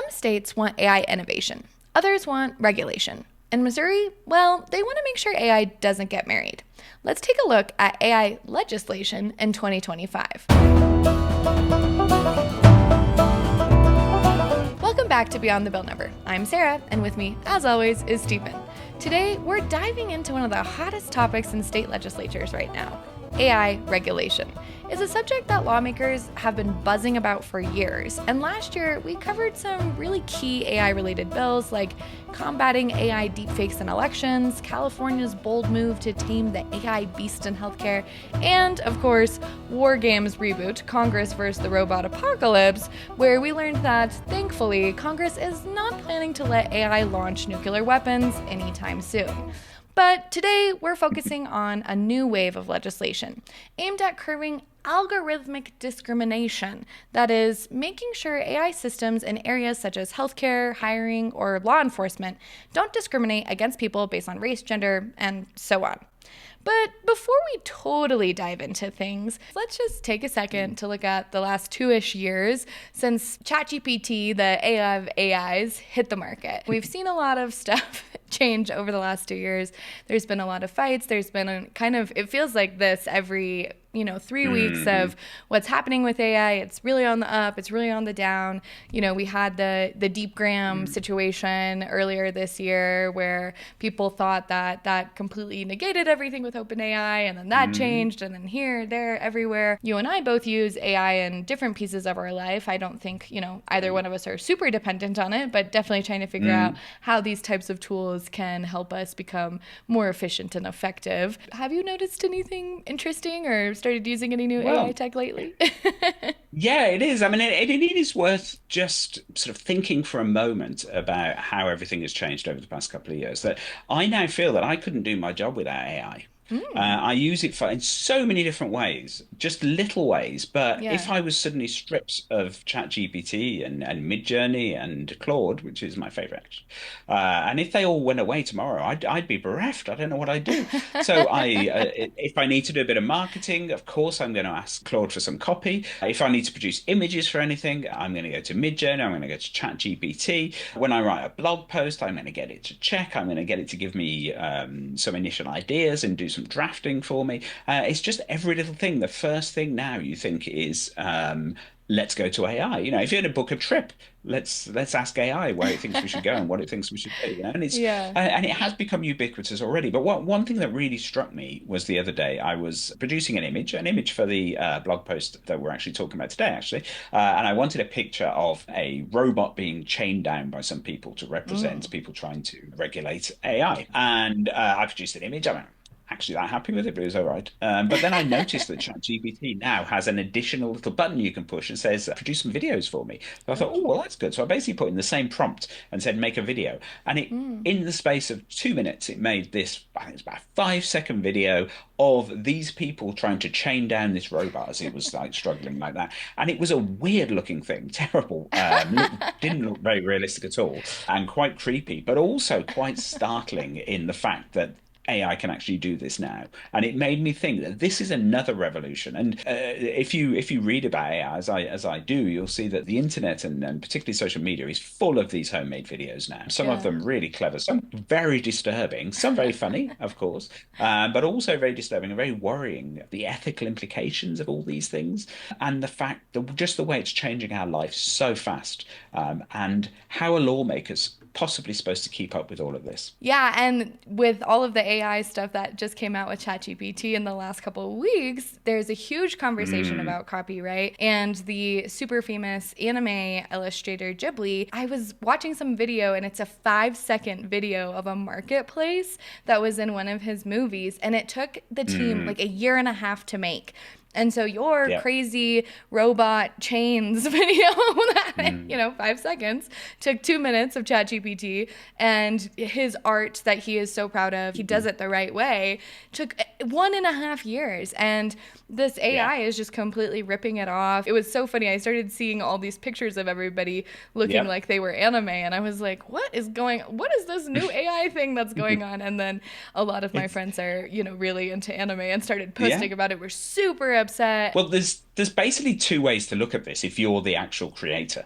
Some states want AI innovation, others want regulation. In Missouri, well, they want to make sure AI doesn't get married. Let's take a look at AI legislation in 2025. Welcome back to Beyond the Bill Number. I'm Sarah, and with me, as always, is Stephen. Today, we're diving into one of the hottest topics in state legislatures right now, AI regulation. It's a subject that lawmakers have been buzzing about for years, and last year we covered some really key AI-related bills like combating AI deepfakes in elections, California's bold move to tame the AI beast in healthcare, and, of course, War Games reboot, Congress vs. the Robot Apocalypse, where we learned that, thankfully, Congress is not planning to let AI launch nuclear weapons anytime soon. But today, we're focusing on a new wave of legislation aimed at curbing algorithmic discrimination. That is, making sure AI systems in areas such as healthcare, hiring, or law enforcement don't discriminate against people based on race, gender, and so on. But before we totally dive into things, let's just take a second to look at the last 2-ish years since ChatGPT, the AI of AIs, hit the market. We've seen a lot of stuff change over the last 2 years. There's been a lot of fights. There's been it feels like this every 3 weeks of what's happening with AI. It's really on the up. It's really on the down. We had the DeepGram situation earlier this year where people thought that completely negated everything with OpenAI, and then that changed, and then here, there, everywhere. You and I both use AI in different pieces of our life. I don't think, either one of us are super dependent on it, but definitely trying to figure out how these types of tools can help us become more efficient and effective. Have you noticed anything interesting or started using any new AI tech lately? Yeah, it is. I mean, it is worth just sort of thinking for a moment about how everything has changed over the past couple of years. That I now feel that I couldn't do my job without AI. I use it in so many different ways, just little ways. But Yeah. if I was suddenly stripped of ChatGPT and Midjourney and Claude, which is my favorite, and if they all went away tomorrow, I'd be bereft. I don't know what I'd do. So if I need to do a bit of marketing, of course, I'm going to ask Claude for some copy. If I need to produce images for anything, I'm going to go to Midjourney. I'm going to go to ChatGPT. When I write a blog post, I'm going to get it to check. I'm going to get it to give me some initial ideas and do some drafting for me. It's just every little thing. The first thing now you think is let's go to AI. If you're going to book a trip, let's ask AI where it thinks we should go and what it thinks we should do. And Yeah. and it has become ubiquitous already. But one thing that really struck me was the other day I was producing an image for the blog post that we're actually talking about today, actually, and I wanted a picture of a robot being chained down by some people to represent people trying to regulate AI. And I produced an image. I went, actually that happy with it, but it was all right. But then I noticed that ChatGPT now has an additional little button you can push and says, produce some videos for me. So I thought, oh, well, that's good. So I basically put in the same prompt and said, make a video. And in the space of 2 minutes, it made this, I think it's about a 5-second video of these people trying to chain down this robot as it was like struggling like that. And it was a weird looking thing, terrible. Didn't look very realistic at all and quite creepy, but also quite startling in the fact that AI can actually do this now, and it made me think that this is another revolution. And if you read about AI as I do, you'll see that the internet and particularly social media is full of these homemade videos now. Some of Yeah. them really clever, some very disturbing, some very funny, of course, but also very disturbing and very worrying. The ethical implications of all these things, and the fact that just the way it's changing our life so fast, and how are lawmakers possibly supposed to keep up with all of this? Yeah, and with all of the AI stuff that just came out with ChatGPT in the last couple of weeks, there's a huge conversation about copyright. And the super famous anime illustrator Ghibli, I was watching some video, and it's a 5-second video of a marketplace that was in one of his movies, and it took the team like a year and a half to make. And so your Yeah. crazy robot chains video that, 5 seconds, took 2 minutes of ChatGPT, and his art that he is so proud of, he does it the right way, took 1.5 years. And this AI Yeah. is just completely ripping it off. It was so funny. I started seeing all these pictures of everybody looking Yep. like they were anime, and I was like, what is this new AI thing that's going on? And then a lot of my It's friends are, really into anime and started yeah. posting about it. We're super upset. Well, there's basically two ways to look at this if you're the actual creator.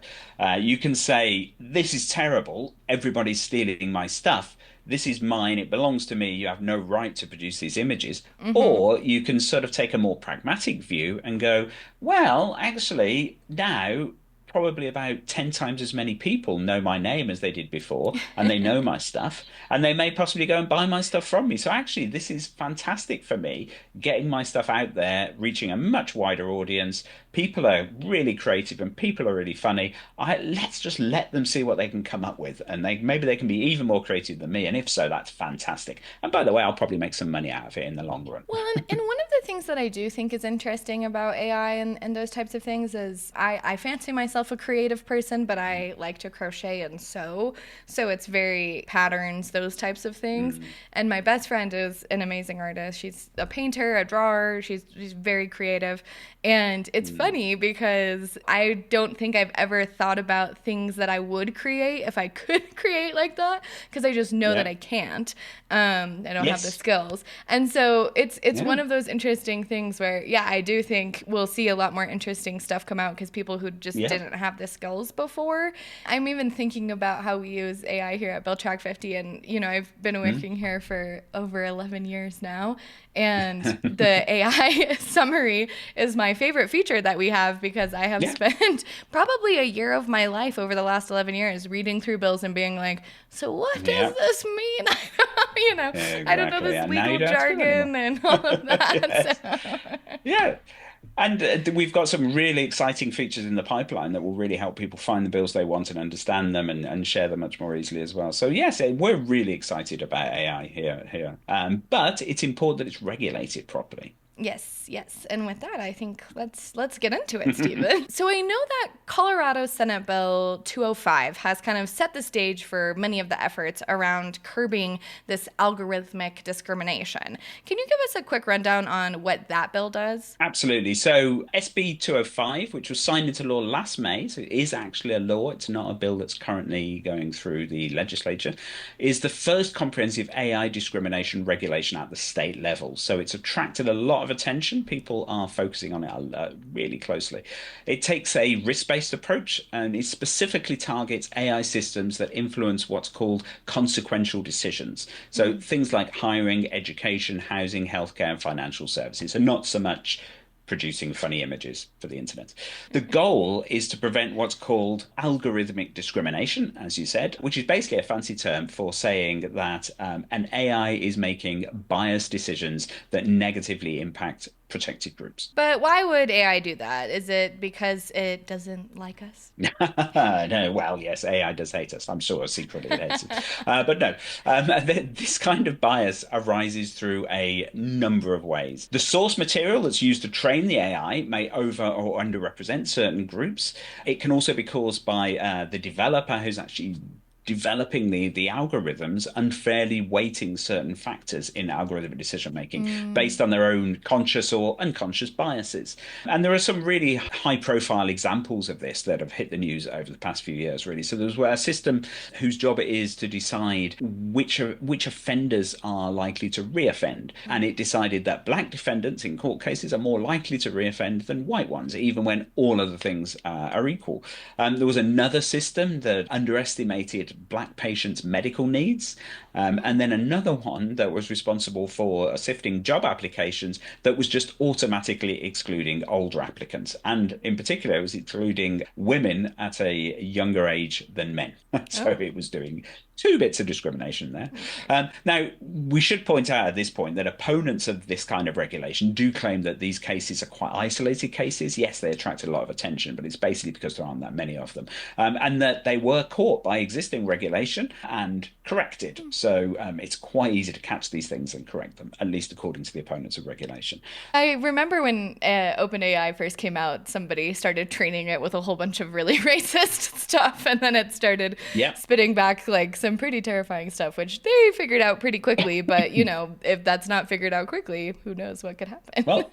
You can say this is terrible. Everybody's stealing my stuff. This is mine. It belongs to me. You have no right to produce these images. Mm-hmm. Or you can sort of take a more pragmatic view and go, well, actually, now probably about 10 times as many people know my name as they did before, and they know my stuff, and they may possibly go and buy my stuff from me. So actually, this is fantastic for me, getting my stuff out there, reaching a much wider audience. People are really creative and people are really funny. Let's just let them see what they can come up with, and maybe they can be even more creative than me. And if so, that's fantastic. And by the way, I'll probably make some money out of it in the long run. Well, and one of the things that I do think is interesting about AI and those types of things is I fancy myself a creative person, but I like to crochet and sew. So it's very patterns, those types of things. Mm. And my best friend is an amazing artist. She's a painter, a drawer. She's very creative. And it's funny because I don't think I've ever thought about things that I would create if I could create like that, because I just know that Yeah. I can't. I don't have the Yes. skills. And so it's Yeah. one of those interesting things where, yeah, I do think we'll see a lot more interesting stuff come out because people who just Yeah. didn't have the skills before. I'm even thinking about how we use AI here at Build Track 50. And, I've been working here for over 11 years now. And the AI summary is my favorite feature that we have because I have Yeah. spent probably a year of my life over the last 11 years reading through bills and being like, so what Yeah. does this mean? I don't know Exactly. this And now you legal don't have to do it jargon anymore. and all of Yes. that. Yeah. And we've got some really exciting features in the pipeline that will really help people find the bills they want and understand them and share them much more easily as well. So yes, we're really excited about AI here. But it's important that it's regulated properly. Yes, yes. And with that, I think let's get into it, Stephen. So I know that Colorado Senate Bill 205 has kind of set the stage for many of the efforts around curbing this algorithmic discrimination. Can you give us a quick rundown on what that bill does? Absolutely. So SB 205, which was signed into law last May, so it is actually a law, it's not a bill that's currently going through the legislature, is the first comprehensive AI discrimination regulation at the state level. So it's attracted a lot of attention. People are focusing on it really closely. It takes a risk-based approach and it specifically targets AI systems that influence what's called consequential decisions. So things like hiring, education, housing, healthcare, and financial services, and not so much producing funny images for the internet. The goal is to prevent what's called algorithmic discrimination, as you said, which is basically a fancy term for saying that an AI is making biased decisions that negatively impact protected groups. But why would AI do that? Is it because it doesn't like us? No, well, yes, AI does hate us. I'm sure secretly it hates us. But no, this kind of bias arises through a number of ways. The source material that's used to train the AI may over or underrepresent certain groups. It can also be caused by the developer who's actually developing the algorithms unfairly weighting certain factors in algorithmic decision making based on their own conscious or unconscious biases. And there are some really high profile examples of this that have hit the news over the past few years, really. So there's a system whose job it is to decide which offenders are likely to reoffend. And it decided that black defendants in court cases are more likely to reoffend than white ones, even when all other things are equal. There was another system that underestimated black patients' medical needs. And then another one that was responsible for sifting job applications that was just automatically excluding older applicants. And in particular, it was excluding women at a younger age than men. So it was doing two bits of discrimination there. Now, we should point out at this point that opponents of this kind of regulation do claim that these cases are quite isolated cases. Yes, they attracted a lot of attention, but it's basically because there aren't that many of them. And that they were caught by existing regulation and corrected. So it's quite easy to catch these things and correct them, at least according to the opponents of regulation. I remember when OpenAI first came out, somebody started training it with a whole bunch of really racist stuff, and then it started Yeah. spitting back like some pretty terrifying stuff, which they figured out pretty quickly. But if that's not figured out quickly, who knows what could happen? Well,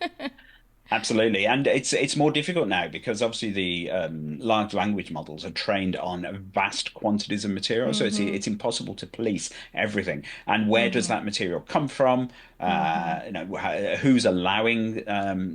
absolutely, and it's more difficult now because obviously the large language models are trained on vast quantities of material, so it's impossible to police everything. And where does that material come from? Mm-hmm. Who's allowing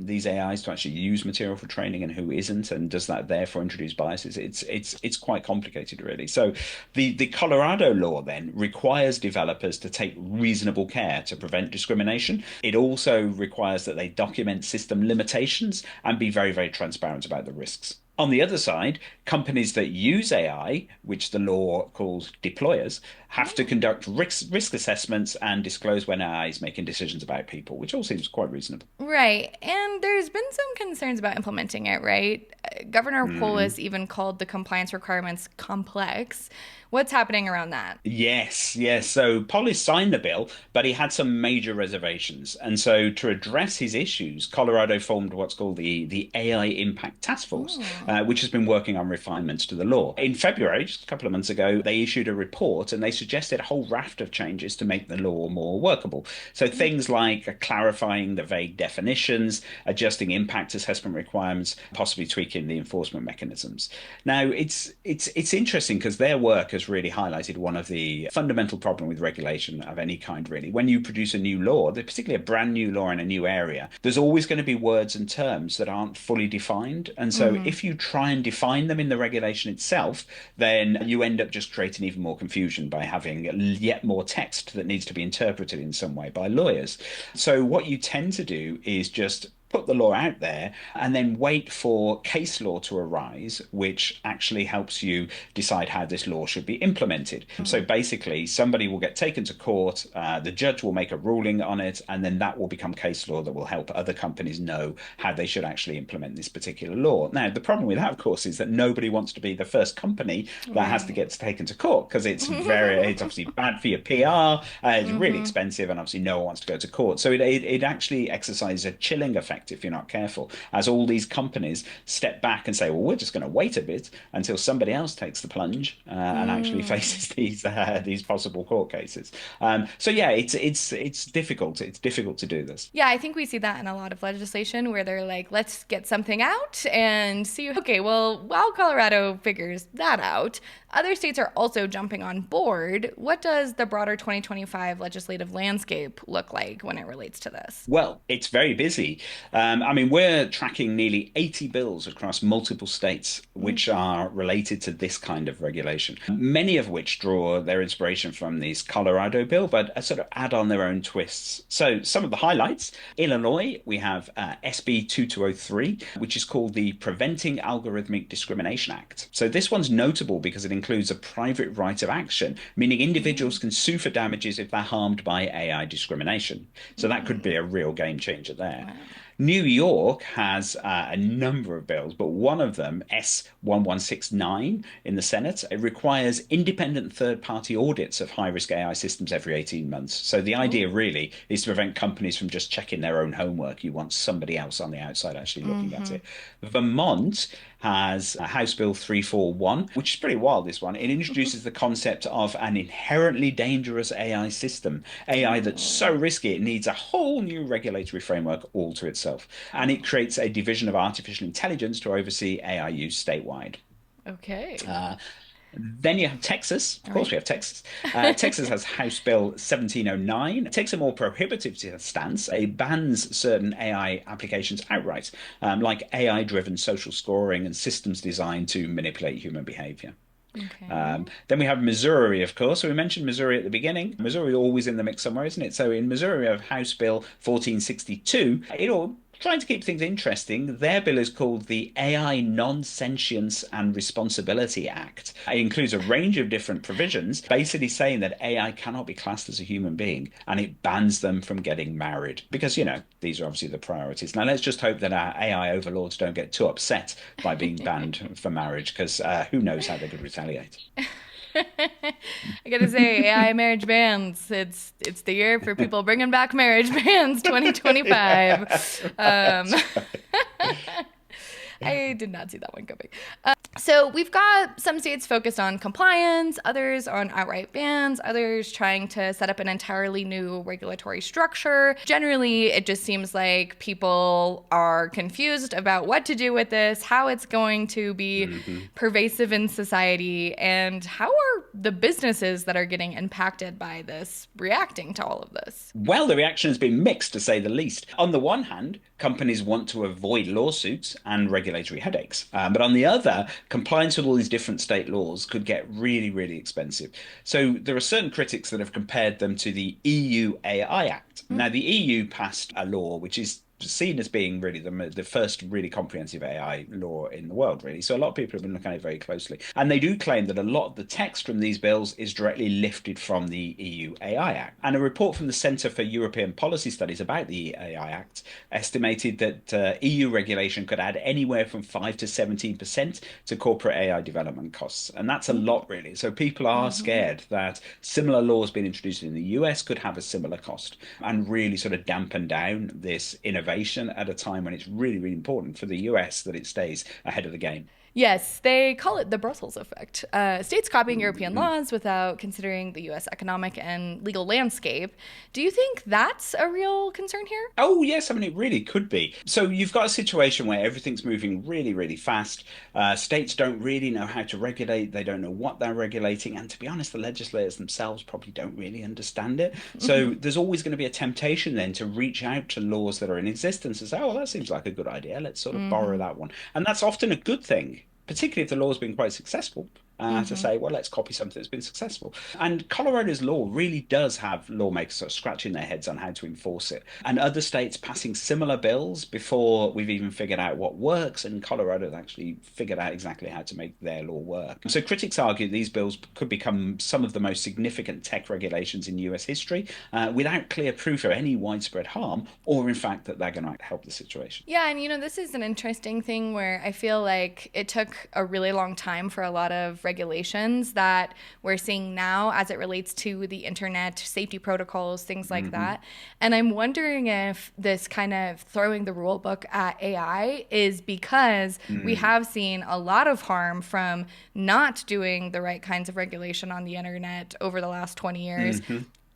these AIs to actually use material for training and who isn't, and does that therefore introduce biases? It's quite complicated, really. So the Colorado law then requires developers to take reasonable care to prevent discrimination. It also requires that they document system limitations and be very, very transparent about the risks. On the other side, companies that use AI, which the law calls deployers, have to conduct risk assessments and disclose when AI is making decisions about people, which all seems quite reasonable. Right. And there's been some concerns about implementing it, right? Governor Polis Mhm. even called the compliance requirements complex. What's happening around that? Yes, yes. So Polis signed the bill, but he had some major reservations. And so to address his issues, Colorado formed what's called the AI Impact Task Force, Oh. which has been working on refinements to the law. In February, just a couple of months ago, they issued a report and they suggested a whole raft of changes to make the law more workable. So things like clarifying the vague definitions, adjusting impact assessment requirements, possibly tweaking the enforcement mechanisms. Now, it's interesting because their work has really highlighted one of the fundamental problem with regulation of any kind, really. When you produce a new law, particularly a brand new law in a new area, there's always going to be words and terms that aren't fully defined. And so Mm-hmm. if you try and define them in the regulation itself, then you end up just creating even more confusion by having yet more text that needs to be interpreted in some way by lawyers. So what you tend to do is just put the law out there and then wait for case law to arise, which actually helps you decide how this law should be implemented. So basically, somebody will get taken to court, the judge will make a ruling on it, and then that will become case law that will help other companies know how they should actually implement this particular law. Now, the problem with that, of course, is that nobody wants to be the first company that has to Right. get taken to court because it's obviously bad for your PR, it's really Mm-hmm. expensive, and obviously no one wants to go to court. So it actually exercises a chilling effect if you're not careful, as all these companies step back and say, well, we're just going to wait a bit until somebody else takes the plunge and actually Mm. faces these possible court cases. So yeah, it's difficult. It's difficult to do this. Yeah, I think we see that in a lot of legislation where they're like, let's get something out and see. Okay, well, while Colorado figures that out, other states are also jumping on board. What does the broader 2025 legislative landscape look like when it relates to this? Well, it's very busy. I mean, we're tracking nearly 80 bills across multiple states which are related to this kind of regulation, many of which draw their inspiration from this Colorado bill, but sort of add on their own twists. So, some of the highlights: Illinois, we have SB 2203, which is called the Preventing Algorithmic Discrimination Act. So, this one's notable because it includes a private right of action, meaning individuals can sue for damages if they're harmed by AI discrimination. So, that could be a real game changer there. Wow. New York has a number of bills, but one of them, S1169 in the Senate, it requires independent third-party audits of high-risk AI systems every 18 months. So the idea Oh. really is to prevent companies from just checking their own homework. You want somebody else on the outside actually looking at Mm-hmm. it. Vermont has House Bill 341, which is pretty wild, this one. It introduces the concept of an inherently dangerous AI system, AI that's so Oh. risky it needs a whole new regulatory framework all to itself. And it creates a division of artificial intelligence to oversee AI use statewide. Okay. Uh, then you have Texas. Of All course, right. we have Texas. Texas has House Bill 1709. It takes a more prohibitive stance. It bans certain AI applications outright, like AI-driven social scoring and systems designed to manipulate human behavior. Okay. Then we have Missouri, of course. So we mentioned Missouri at the beginning. Missouri is always in the mix somewhere, isn't it? So in Missouri, we have House Bill 1462. Trying to keep things interesting, their bill is called the AI Non-Sentience and Responsibility Act. It includes a range of different provisions, basically saying that AI cannot be classed as a human being, and it bans them from getting married. Because, these are obviously the priorities. Now, let's just hope that our AI overlords don't get too upset by being banned for marriage, because who knows how they could retaliate. I gotta say, AI marriage bans. It's the year for people bringing back marriage bans, 2025. That's right. I did not see that one coming. So we've got some states focused on compliance, others on outright bans, others trying to set up an entirely new regulatory structure. Generally, it just seems like people are confused about what to do with this, how it's going to be pervasive in society, and how are the businesses that are getting impacted by this reacting to all of this? Well, the reaction has been mixed, to say the least. On the one hand, companies want to avoid lawsuits and regulatory headaches. But on the other, compliance with all these different state laws could get really, really expensive. So there are certain critics that have compared them to the EU AI Act. Now, the EU passed a law which is seen as being really the first really comprehensive AI law in the world, really. So a lot of people have been looking at it very closely. And they do claim that a lot of the text from these bills is directly lifted from the EU AI Act. And a report from the Centre for European Policy Studies about the AI Act estimated that EU regulation could add anywhere from 5 to 17% to corporate AI development costs. And that's a lot, really. So people are scared that similar laws being introduced in the US could have a similar cost and really sort of dampen down this innovation at a time when it's really, really important for the US that it stays ahead of the game. Yes, they call it the Brussels effect. States copying European laws without considering the US economic and legal landscape. Do you think that's a real concern here? Oh, yes. I mean, it really could be. So you've got a situation where everything's moving really, really fast. States don't really know how to regulate. They don't know what they're regulating. And to be honest, the legislators themselves probably don't really understand it. So there's always going to be a temptation then to reach out to laws that are in existence and say, oh, well, that seems like a good idea. Let's sort of borrow that one. And that's often a good thing, particularly if the law's been quite successful, to say, well, let's copy something that's been successful. And Colorado's law really does have lawmakers sort of scratching their heads on how to enforce it. And other states passing similar bills before we've even figured out what works. And Colorado has actually figured out exactly how to make their law work. So critics argue these bills could become some of the most significant tech regulations in US history without clear proof of any widespread harm or, in fact, that they're going to help the situation. Yeah, and this is an interesting thing where I feel like it took a really long time for a lot of regulations that we're seeing now as it relates to the internet, safety protocols, things like that. And I'm wondering if this kind of throwing the rule book at AI is because we have seen a lot of harm from not doing the right kinds of regulation on the internet over the last 20 years.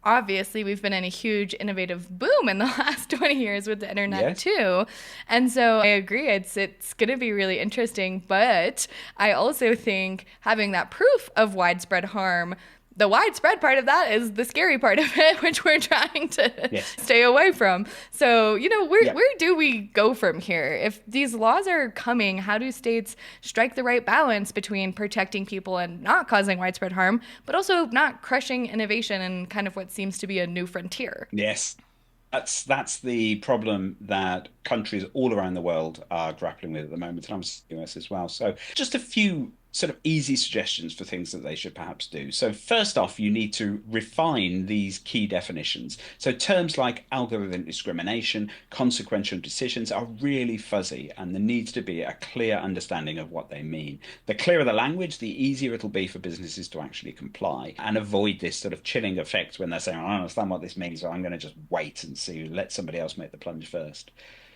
Obviously, we've been in a huge innovative boom in the last 20 years with the internet too. And so I agree, it's going to be really interesting. But I also think having that proof of widespread harm, the widespread part of that is the scary part of it, which we're trying to stay away from. So, where do we go from here? If these laws are coming, how do states strike the right balance between protecting people and not causing widespread harm, but also not crushing innovation and kind of what seems to be a new frontier? Yes. That's the problem that countries all around the world are grappling with at the moment, and I'm in the US as well. So just a few sort of easy suggestions for things that they should perhaps do. So first off, you need to refine these key definitions. So terms like algorithmic discrimination, consequential decisions are really fuzzy, and there needs to be a clear understanding of what they mean. The clearer the language, the easier it'll be for businesses to actually comply and avoid this sort of chilling effect when they're saying, I don't understand what this means, so I'm going to just wait and see, let somebody else make the plunge first.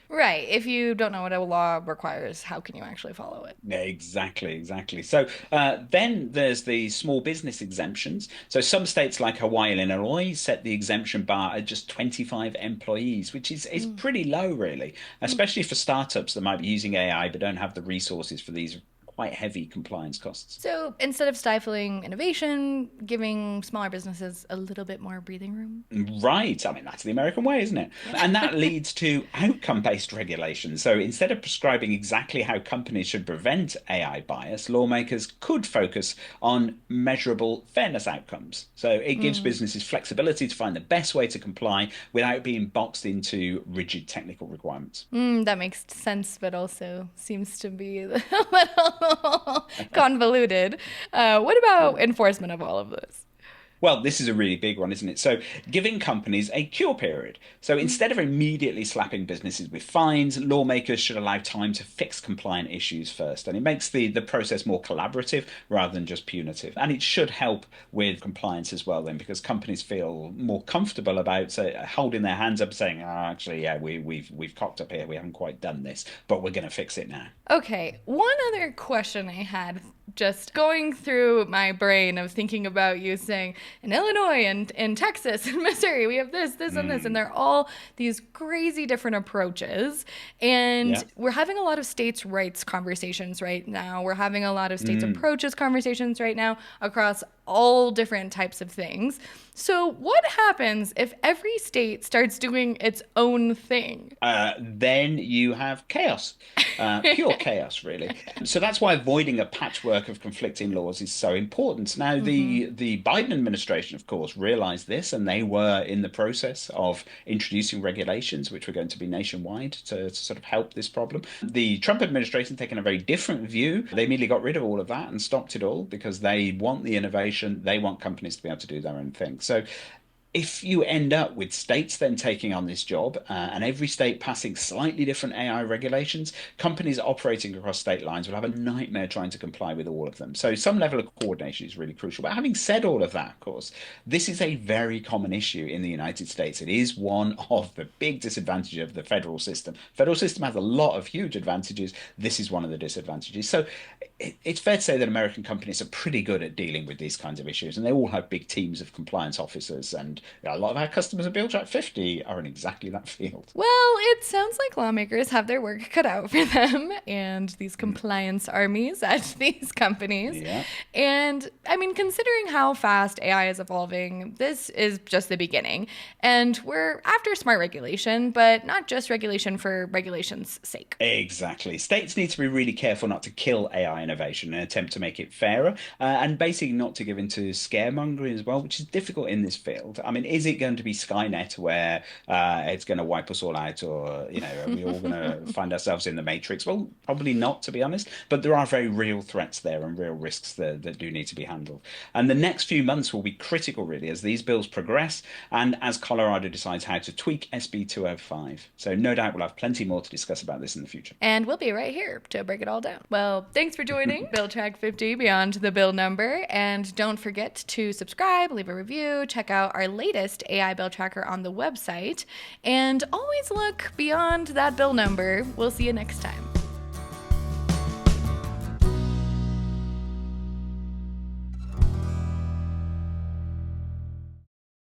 Right. If you don't know what a law requires, how can you actually follow it? Yeah, exactly. So then there's the small business exemptions. So some states like Hawaii and Illinois set the exemption bar at just 25 employees, which is pretty low, really, especially for startups that might be using AI but don't have the resources for these quite heavy compliance costs. So instead of stifling innovation, giving smaller businesses a little bit more breathing room? Right. I mean, that's the American way, isn't it? And that leads to outcome-based regulation. So instead of prescribing exactly how companies should prevent AI bias, lawmakers could focus on measurable fairness outcomes. So it gives businesses flexibility to find the best way to comply without being boxed into rigid technical requirements. That makes sense, but also seems to be a little convoluted. What about enforcement of all of this? Well, this is a really big one, isn't it? So, giving companies a cure period. So, instead of immediately slapping businesses with fines, lawmakers should allow time to fix compliant issues first. And it makes the process more collaborative rather than just punitive. And it should help with compliance as well, then, because companies feel more comfortable about holding their hands up, saying, "Oh, actually, yeah, we've cocked up here. We haven't quite done this, but we're going to fix it now." Okay, one other question I had just going through my brain of thinking about you saying in Illinois and in Texas and Missouri, we have this, and this, and they're all these crazy different approaches. And Yeah. we're having a lot of states' rights conversations right now. We're having a lot of states' Mm. approaches conversations right now across all different types of things. So, what happens if every state starts doing its own thing? Then you have chaos, pure chaos, really. So that's why avoiding a patchwork of conflicting laws is so important. Now, the Biden administration, of course, realized this, and they were in the process of introducing regulations which were going to be nationwide to sort of help this problem. The Trump administration taken a very different view. They immediately got rid of all of that and stopped it all because they want the innovation. They want companies to be able to do their own thing. So if you end up with states then taking on this job and every state passing slightly different AI regulations, companies operating across state lines will have a nightmare trying to comply with all of them. So some level of coordination is really crucial. But having said all of that, of course, this is a very common issue in the United States. It is one of the big disadvantages of the federal system. Federal system has a lot of huge advantages. This is one of the disadvantages. So it's fair to say that American companies are pretty good at dealing with these kinds of issues, and they all have big teams of compliance officers. And a lot of our customers at BuildTrack 50 are in exactly that field. Well, it sounds like lawmakers have their work cut out for them and these compliance armies at these companies. Yeah. And I mean, considering how fast AI is evolving, this is just the beginning. And we're after smart regulation, but not just regulation for regulation's sake. Exactly. States need to be really careful not to kill AI innovation in an attempt to make it fairer, and basically not to give into scaremongering as well, which is difficult in this field. I mean, is it going to be Skynet where it's going to wipe us all out, or are we all going to find ourselves in the Matrix? Well, probably not, to be honest. But there are very real threats there and real risks that do need to be handled. And the next few months will be critical, really, as these bills progress and as Colorado decides how to tweak SB 205. So no doubt we'll have plenty more to discuss about this in the future. And we'll be right here to break it all down. Well, thanks for joining Bill Track 50 Beyond the Bill Number. And don't forget to subscribe, leave a review, check out our latest AI bill tracker on the website, and always look beyond that bill number. We'll see you next time.